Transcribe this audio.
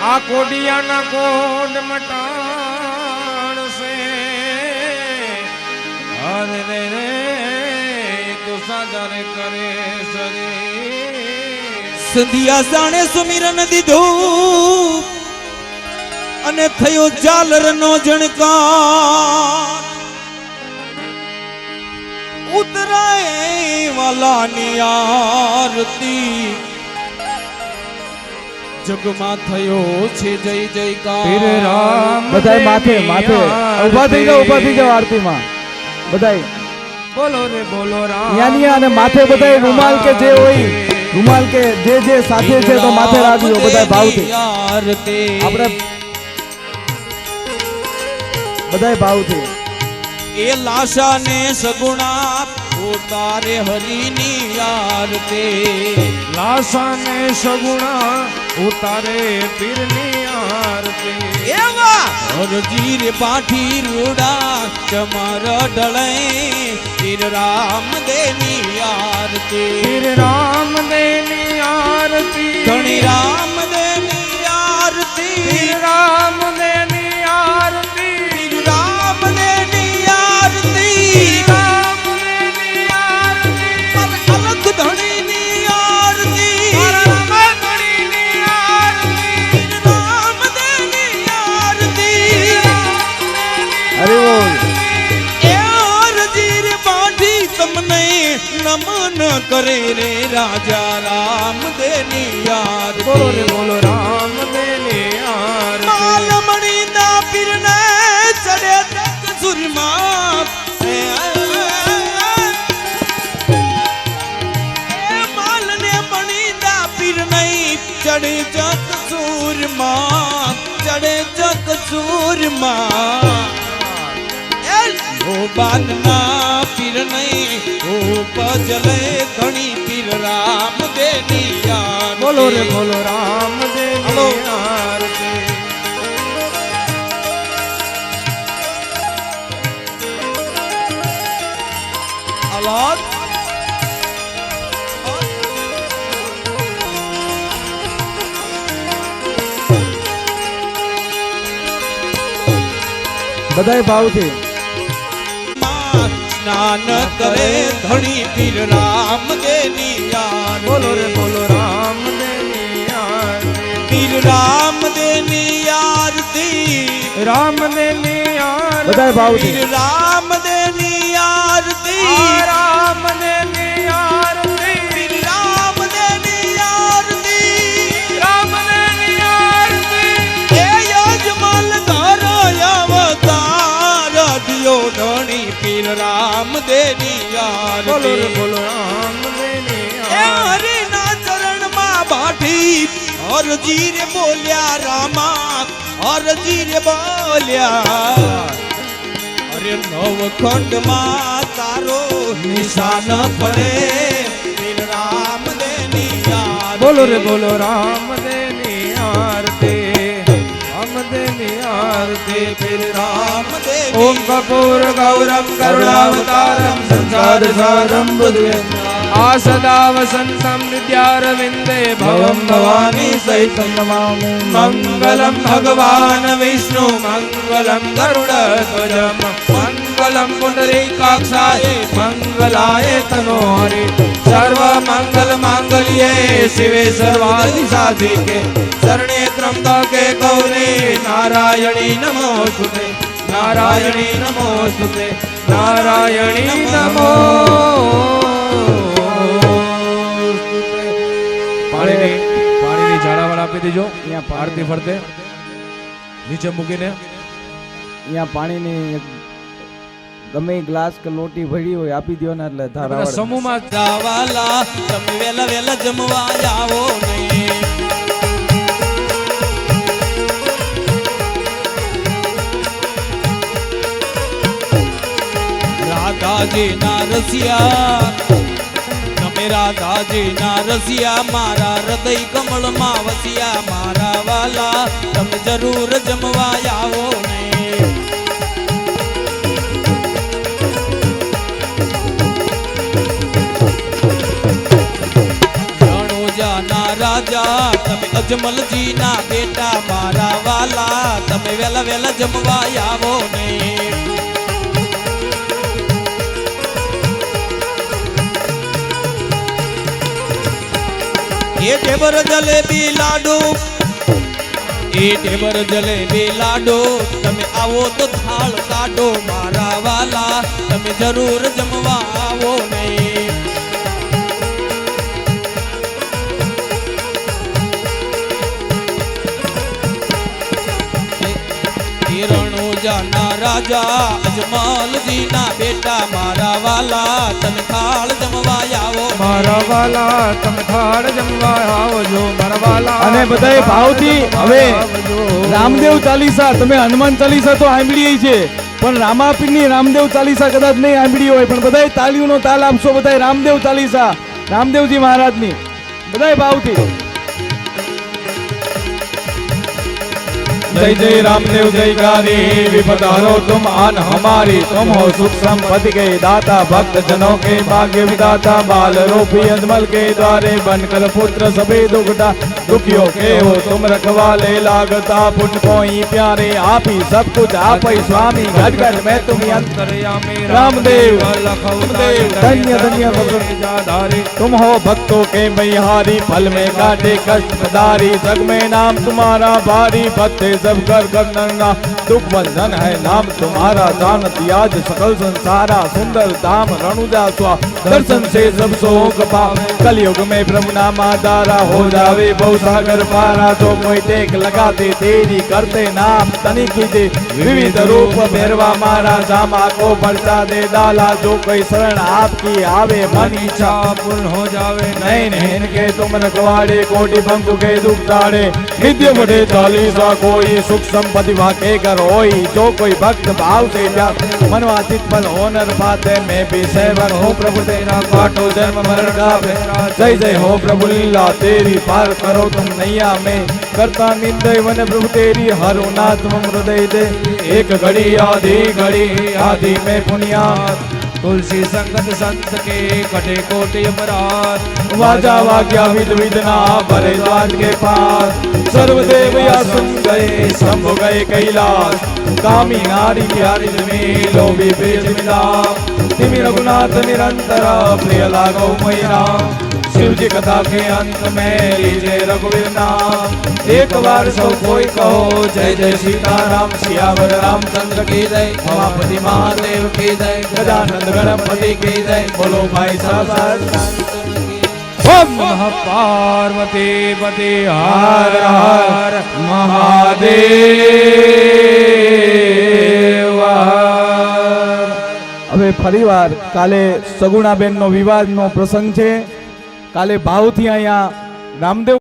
આ કોડિયાના કોડ મટાણશે અરે રે રે તો સાદર કરે શરીર સંધ્યા જાણે સુમિરન દીધું અને થયો ઝાલર નો જણકાર ઉતરાય વાલાની આરતી જગમાં થયો છે જય જયકાર પીર રામ બધાય માથે માથે ઊભા થઈ જાઓ આરતીમાં બધાય બોલો રે બોલો રામ યાની અને માથે બધાય રૂમાલ કે જે હોય રૂમાલ કે જે સાથે છે તો માથે રાખજો બધાય ભાવથી આપણે બધાય ભાવથી એ લાશા ને સગુણા ઉતારે હરીની આરતી લાશા ને સગુણા ઉતારે પીરની આરતી એવા હરજી રે પાઠી રૂડા ચમર ઢળે પીર રામ દેની આરતી પીર રામ દેની આરતી ધણી રામ દેની આરતી પીર રામ દેની આરતી પીર રામ દેની આરતી રામ દેની આરતી અલગ ધણીની આરતી રામ ધણીની આરતી રામ દેની આરતી અરે બોલ એ હરજી રે પાઠી તમને નમન કરે રે રાજા રામ દેની આરતી બોલો રે બોલો રામ દેની આરતી માલમણી ના પીરને ચડે તક સુરમાં એ માલને મણી ના પીર નહીં ચડે જગ સુરમાં ચડે જગ સુરમાં ઓ બાલના પીર નહીં ઓ પજલે ધણી પીર રામ દેની આરતી બોલો રે બોલો રામ દેની હલો. આરતી અલગ બધાય ભાવથી સ્નાન કરે ધણી પીર રામ દેની આરતી બોલો રે બોલો રામ દેની આરતી પીર રામ દેની આરતી રામ દેની આરતી બધાય ભાવથી પીર રામ દેની આરતી રામ દેની આરતી પીર રામ દેની આરતી રામ દેની આરતી એ યજમલ ઘર અવતાર દિયો ધણી પીર રામ દેની બોલો રે આરતી બોલો રામ દેની એ આરતી હરિના ચરણમાં બાઠી હરજી રે બોલ્યા રામા હરજી રે બોલ્યા અરે નવખંડમાં તારો નિશાન પડે પીર રામ દેની આરતી બોલો રે બોલો રામ દેની આરતી રામ દેની આરતી પીર રામ દેની ओम कपूर गौरम करुणावतारम संसार सारम बुद्धवेन्द्र आसदा वसंतम नित्यारविंदे भवम भवानी सहितं नमामि मंगलम भगवान विष्णु मंगलम गरुड़ध्वजम मंगलम पुंडरीकाक्षाय मंगलाय तनोहरि सर्व मंगल मांगल्ये शिवे सर्वादि साधिके शरणे त्र्यंबके गौरी नारायणी नमोस्तुते नारायणी नमोस्तुते नारायणी नमोस्तुते પાણીની ઝાડાવાળા આપી દેજો અહીંયા આરતી ફરતે નીચે મૂકીને અહીંયા પાણીની ગમે ગ્લાસ કે લોટી ભરી હોય આપી દો ને એટલે બધા ધારા સમૂહમાં જાવાલા તમે વેલા વેલા જમવા આવો નહીં રાધાજી ના રસિયા તમે રાધાજી ના રસિયા મારા હૃદય કમળમાં વસિયા મારા વાલા તમે જરૂર જમવા આવો નહીં રાજા તમે અજમલજી ના બેટા મારા વાલા તમે વેલા વેલા જમવા આવો ને એ ઢેબર જલેબી લાડુ એ ઢેબર જલેબી લાડો તમે આવો તો થાળ કાઢો મારા વાલા તમે જરૂર જમવા આવો ને રણુજાના રાજા અજમલજી ના બેટા મારા વાલા તમે થાળ જમવા આવો મારા વાલા તમે થાળ જમવા આવજો મારા વાલા અને બધાએ ભાવથી હવે રામદેવ ચાલીસા તમે હનુમાન ચાલીસા તો સાંભળી છે પણ રામાપીરની રામદેવ ચાલીસા કદાચ નહીં સાંભળી હોય પણ બધાએ તાળીઓનો તાલ આપશો બધાએ રામદેવ ચાલીસા રામદેવજી મહારાજની બધાએ ભાવથી जय जय रामदेव जयकारी विपद हरो तुम आन हमारी तुम हो सुख संपत्ति के दाता भक्त जनों के भाग्य विदाता बाल रूपी अजमल के द्वारे बनकर पुत्र सभी दुखियों के हो तुम रखवाले लागता पुण्य को ही प्यारे आप ही सब कुछ आप ही स्वामी घर घर में तुम अंतर्यामी रामदेव धन्य धन्य धारे तुम हो भक्तों के बहिहारी फल में काटे कष्टदारी जग में नाम तुम्हारा भारी भक्त सब कर करना दुख बंधन है नाम तुम्हारा जानती आज सकल संसारा सुंदर धाम रणुजा स्वा दर्शन से सब शोक पाप कलयुग में प्रभु नाम आधारा हो जावे बहु सागर पारा जो कोई टेक लगाते तेरी करते नाम तनी कीजे विविध रूप भैरवा मारा जामा को बरसा दे डाला जो कोई शरण आपकी आवे मन इच्छा पूर्ण हो जावे नहीं नहीं इनके तुम रखवाड़े कोटि पंख के दुख ताड़े नित्य बढ़े चालीसा कोई सुख संपत्ति वाके कर होई जो कोई भक्त भाव से मनवा चित पल होनर पाते मैं भी सेवक हूँ प्रभु तेरा काटो जन्म मरण का जय जय हो प्रभु लीला तेरी पार करो तुम नैया में करता निंदय वन प्रभु तेरी हरो नाथ तुम हृदय दे एक घड़ी आदि में पुनियाद तुलसी संगत संत के कटे कोटि अपराध वाजा वाक्या विद विदना भरे द्वार के पास सर्वदेव या सुन गए शंभु गए कैलाश कामी नारी प्यारी में लोभी बेच मिला तिमि रघुनाथ निरंतर प्रिय लागो मैरा शिव जी कथा के अंत में लीजिए रघुवीर नाम एक बार सब कोई कहो जय जय सीताराम सियावर रामचंद्र की जय उमापति महादेव की जय गजानंद गणपति की जय बोलो भाई साहब ओम नमः पार्वती पति हर हर महादेव હવે ફરીવાર કાલે સગુણાબેનનો વિવાદનો પ્રસંગ છે કાલે ભાવથી અહીંયા રામદેવ